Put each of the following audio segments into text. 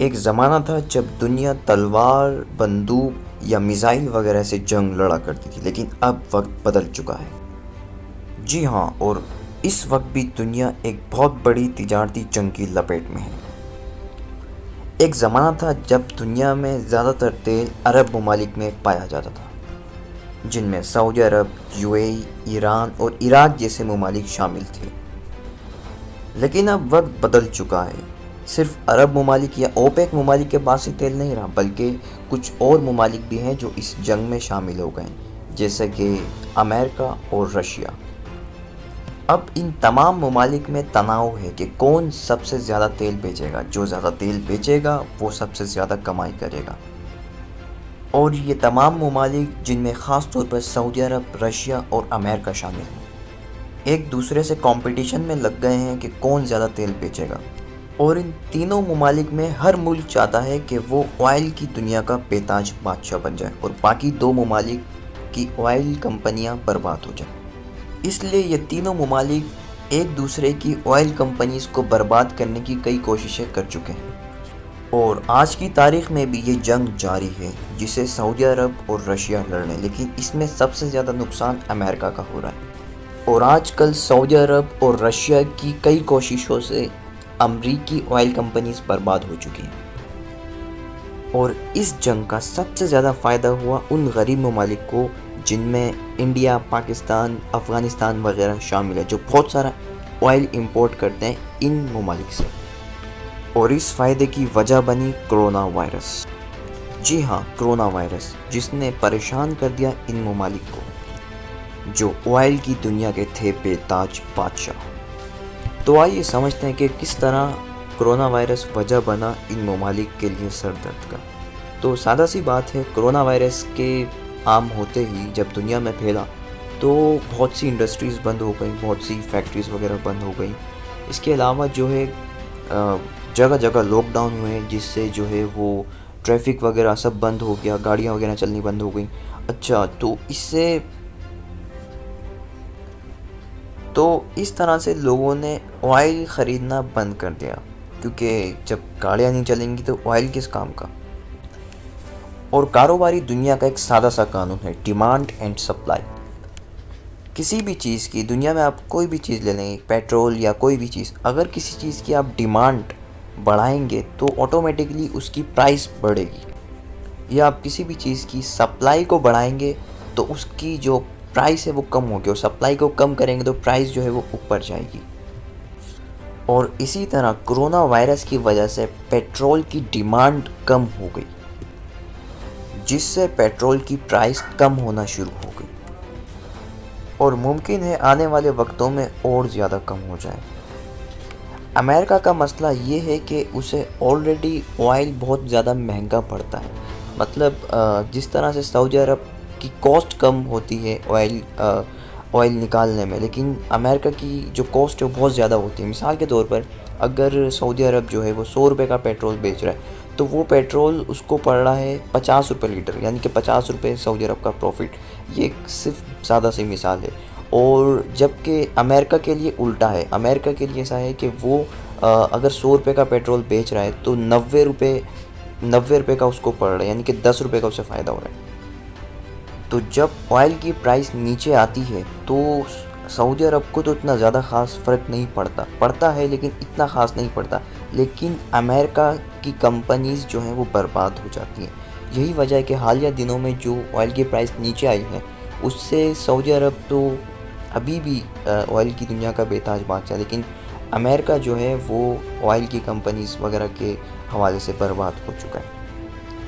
ایک زمانہ تھا جب دنیا تلوار، بندوق یا میزائل وغیرہ سے جنگ لڑا کرتی تھی، لیکن اب وقت بدل چکا ہے۔ جی ہاں، اور اس وقت بھی دنیا ایک بہت بڑی تجارتی جنگ کی لپیٹ میں ہے۔ ایک زمانہ تھا جب دنیا میں زیادہ تر تیل عرب ممالک میں پایا جاتا تھا، جن میں سعودی عرب، یو اے ای، ایران اور عراق جیسے ممالک شامل تھے۔ لیکن اب وقت بدل چکا ہے۔ صرف عرب ممالک یا اوپیک ممالک کے پاس ہی تیل نہیں رہا، بلکہ کچھ اور ممالک بھی ہیں جو اس جنگ میں شامل ہو گئے ہیں، جیسے کہ امریکہ اور رشیا۔ اب ان تمام ممالک میں تناؤ ہے کہ کون سب سے زیادہ تیل بیچے گا۔ جو زیادہ تیل بیچے گا وہ سب سے زیادہ کمائی کرے گا۔ اور یہ تمام ممالک، جن میں خاص طور پر سعودی عرب، رشیا اور امریکہ شامل ہیں، ایک دوسرے سے کمپٹیشن میں لگ گئے ہیں کہ کون زیادہ تیل بیچے گا۔ اور ان تینوں ممالک میں ہر ملک چاہتا ہے کہ وہ آئل کی دنیا کا بے تاج بادشاہ بن جائے اور باقی دو ممالک کی آئل کمپنیاں برباد ہو جائیں۔ اس لیے یہ تینوں ممالک ایک دوسرے کی آئل کمپنیز کو برباد کرنے کی کئی کوششیں کر چکے ہیں، اور آج کی تاریخ میں بھی یہ جنگ جاری ہے جسے سعودی عرب اور رشیا لڑ رہے ہیں، لیکن اس میں سب سے زیادہ نقصان امریکہ کا ہو رہا ہے۔ اور آج کل سعودی عرب اور رشیا کی کئی کوششوں سے امریکی آئل کمپنیز برباد ہو چکی ہیں، اور اس جنگ کا سب سے زیادہ فائدہ ہوا ان غریب ممالک کو، جن میں انڈیا، پاکستان، افغانستان وغیرہ شامل ہے، جو بہت سارا آئل امپورٹ کرتے ہیں ان ممالک سے۔ اور اس فائدے کی وجہ بنی کرونا وائرس۔ جی ہاں، کرونا وائرس، جس نے پریشان کر دیا ان ممالک کو جو آئل کی دنیا کے تھے بے تاج بادشاہ۔ تو آئیے سمجھتے ہیں کہ کس طرح کرونا وائرس وجہ بنا ان ممالک کے لیے سر درد کا۔ تو سادہ سی بات ہے، کرونا وائرس کے عام ہوتے ہی جب دنیا میں پھیلا تو بہت سی انڈسٹریز بند ہو گئیں، بہت سی فیکٹریز وغیرہ بند ہو گئیں۔ اس کے علاوہ جو ہے جگہ جگہ لاک ڈاؤن ہوئے، جس سے جو ہے وہ ٹریفک وغیرہ سب بند ہو گیا، گاڑیاں وغیرہ چلنی بند ہو گئیں۔ اچھا، تو اس طرح سے لوگوں نے آئل خریدنا بند کر دیا، کیونکہ جب گاڑیاں نہیں چلیں گی تو آئل کس کام کا۔ اور کاروباری دنیا کا ایک سادہ سا قانون ہے، ڈیمانڈ اینڈ سپلائی۔ کسی بھی چیز کی، دنیا میں آپ کوئی بھی چیز لے لیں، پیٹرول یا کوئی بھی چیز، اگر کسی چیز کی آپ ڈیمانڈ بڑھائیں گے تو آٹومیٹکلی اس کی پرائس بڑھے گی، یا آپ کسی بھی چیز کی سپلائی کو بڑھائیں گے تو اس کی جو پرائس ہے وہ کم ہوگی، اور سپلائی کو کم کریں گے تو پرائس جو ہے وہ اوپر جائے گی۔ اور اسی طرح کرونا وائرس کی وجہ سے پیٹرول کی ڈیمانڈ کم ہو گئی، جس سے پیٹرول کی پرائس کم ہونا شروع ہو گئی، اور ممکن ہے آنے والے وقتوں میں اور زیادہ کم ہو جائے۔ امریکہ کا مسئلہ یہ ہے کہ اسے آلریڈی آئل بہت زیادہ مہنگا پڑتا ہے، مطلب جس طرح سے سعودی عرب کی کاسٹ کم ہوتی ہے آئل نکالنے میں، لیکن امریکہ کی جو کاسٹ ہے وہ بہت زیادہ ہوتی ہے۔ مثال کے طور پر اگر سعودی عرب جو ہے وہ 100 روپے کا پیٹرول بیچ رہا ہے تو وہ پیٹرول اس کو پڑ رہا ہے 50 روپے لیٹر، یعنی کہ 50 روپے سعودی عرب کا پروفٹ۔ یہ صرف سادہ سی مثال ہے۔ اور جبکہ امریکہ کے لیے الٹا ہے، امریکہ کے لیے ایسا ہے کہ وہ اگر 100 روپے کا پیٹرول بیچ رہا ہے تو 90 روپے کا اس کو پڑ رہا ہے، یعنی کہ 10 روپے کا اسے فائدہ ہو رہا ہے۔ تو جب آئل کی پرائس نیچے آتی ہے تو سعودی عرب کو تو اتنا زیادہ خاص فرق نہیں پڑتا ہے، لیکن اتنا خاص نہیں پڑتا، لیکن امریکہ کی کمپنیز جو ہیں وہ برباد ہو جاتی ہیں۔ یہی وجہ ہے کہ حالیہ دنوں میں جو آئل کی پرائس نیچے آئی ہے اس سے سعودی عرب تو ابھی بھی آئل کی دنیا کا بے تاج بادشاہ، لیکن امریکہ جو ہے وہ آئل کی کمپنیز وغیرہ کے حوالے سے برباد ہو چکا ہے۔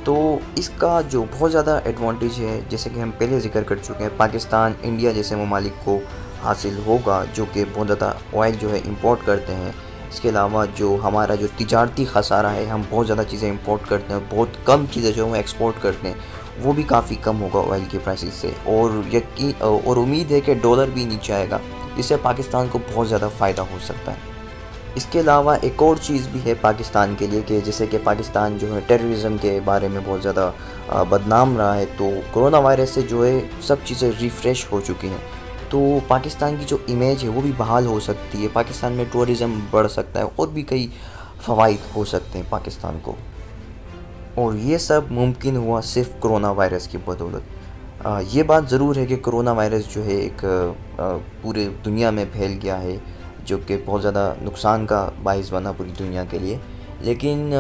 تو اس کا جو بہت زیادہ ایڈوانٹیج ہے، جیسے کہ ہم پہلے ذکر کر چکے ہیں، پاکستان، انڈیا جیسے ممالک کو حاصل ہوگا، جو کہ بہت زیادہ آئل جو ہے امپورٹ کرتے ہیں۔ اس کے علاوہ جو ہمارا جو تجارتی خسارہ ہے، ہم بہت زیادہ چیزیں امپورٹ کرتے ہیں، بہت کم چیزیں جو ہم ایکسپورٹ کرتے ہیں، وہ بھی کافی کم ہوگا آئل کی پرائسز سے، اور امید ہے کہ ڈالر بھی نیچے آئے گا، جس سے پاکستان کو بہت زیادہ فائدہ ہو سکتا ہے۔ اس کے علاوہ ایک اور چیز بھی ہے پاکستان کے لیے، کہ جیسے کہ پاکستان جو ہے ٹیررزم کے بارے میں بہت زیادہ بدنام رہا ہے، تو کرونا وائرس سے جو ہے سب چیزیں ریفریش ہو چکی ہیں، تو پاکستان کی جو امیج ہے وہ بھی بحال ہو سکتی ہے، پاکستان میں ٹورزم بڑھ سکتا ہے، اور بھی کئی فوائد ہو سکتے ہیں پاکستان کو۔ اور یہ سب ممکن ہوا صرف کرونا وائرس کی بدولت۔ یہ بات ضرور ہے کہ کرونا وائرس جو ہے ایک پورے دنیا میں پھیل گیا ہے، جو کہ بہت زیادہ نقصان کا باعث بنا پوری دنیا کے لیے، لیکن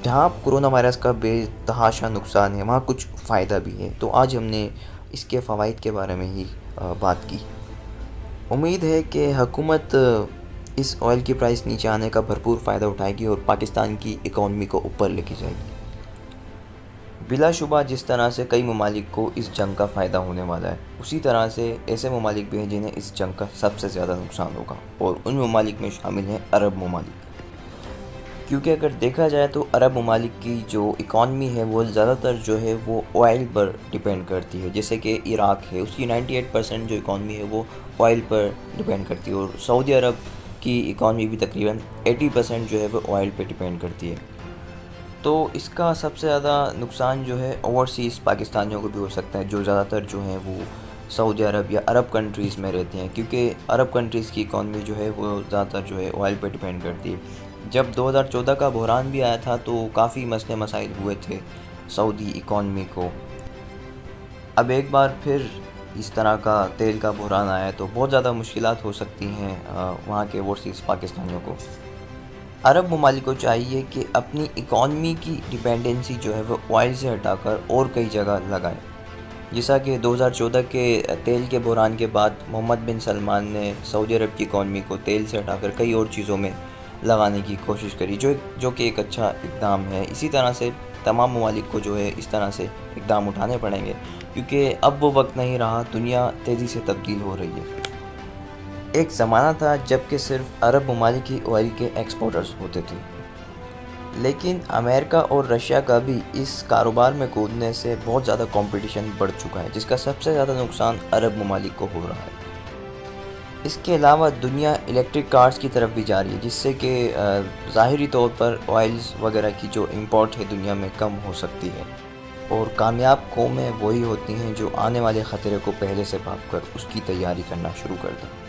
جہاں کرونا وائرس کا بے تحاشا نقصان ہے وہاں کچھ فائدہ بھی ہے۔ تو آج ہم نے اس کے فوائد کے بارے میں ہی بات کی۔ امید ہے کہ حکومت اس آئل کی پرائس نیچے آنے کا بھرپور فائدہ اٹھائے گی اور پاکستان کی اکانومی کو اوپر لے کے جائے گی۔ بلا شبہ جس طرح سے کئی ممالک کو اس جنگ کا فائدہ ہونے والا ہے، اسی طرح سے ایسے ممالک بھی ہیں جنہیں اس جنگ کا سب سے زیادہ نقصان ہوگا، اور ان ممالک میں شامل ہیں عرب ممالک۔ کیونکہ اگر دیکھا جائے تو عرب ممالک کی جو اکانومی ہے وہ زیادہ تر جو ہے وہ آئل پر ڈیپینڈ کرتی ہے، جیسے کہ عراق ہے، اس کی 98% جو اکانومی ہے وہ آئل پر ڈیپینڈ کرتی ہے، اور سعودی عرب کی اکانومی بھی تقریباً 80% جو ہے وہ آئل پہ ڈیپینڈ کرتی ہے۔ تو اس کا سب سے زیادہ نقصان جو ہے اوورسیز پاکستانیوں کو بھی ہو سکتا ہے، جو زیادہ تر جو ہیں وہ سعودی عرب یا عرب کنٹریز میں رہتے ہیں، کیونکہ عرب کنٹریز کی اکانومی جو ہے وہ زیادہ تر جو ہے آئل پہ ڈیپینڈ کرتی ہے۔ جب 2014 کا بحران بھی آیا تھا تو کافی مسئلے مسائل ہوئے تھے سعودی اکانومی کو۔ اب ایک بار پھر اس طرح کا تیل کا بحران آیا ہے تو بہت زیادہ مشکلات ہو سکتی ہیں وہاں کے اوورسیز پاکستانیوں کو۔ عرب ممالک کو چاہیے کہ اپنی اکانومی کی ڈیپینڈنسی جو ہے وہ آئل سے ہٹا کر اور کئی جگہ لگائیں، جیسا کہ 2014 کے تیل کے بحران کے بعد محمد بن سلمان نے سعودی عرب کی اکانومی کو تیل سے ہٹا کر کئی اور چیزوں میں لگانے کی کوشش کری، جو کہ ایک اچھا اقدام ہے۔ اسی طرح سے تمام ممالک کو جو ہے اس طرح سے اقدام اٹھانے پڑیں گے، کیونکہ اب وہ وقت نہیں رہا، دنیا تیزی سے تبدیل ہو رہی ہے۔ ایک زمانہ تھا جب کہ صرف عرب ممالک ہی آئل کے ایکسپورٹرز ہوتے تھے، لیکن امریکہ اور رشیا کا بھی اس کاروبار میں کودنے سے بہت زیادہ کمپٹیشن بڑھ چکا ہے، جس کا سب سے زیادہ نقصان عرب ممالک کو ہو رہا ہے۔ اس کے علاوہ دنیا الیکٹرک کارز کی طرف بھی جا رہی ہے، جس سے کہ ظاہری طور پر آئلز وغیرہ کی جو امپورٹ ہے دنیا میں کم ہو سکتی ہے، اور کامیاب قومیں وہی ہوتی ہیں جو آنے والے خطرے کو پہلے سے بھانپ کر اس کی تیاری کرنا شروع کر دیں۔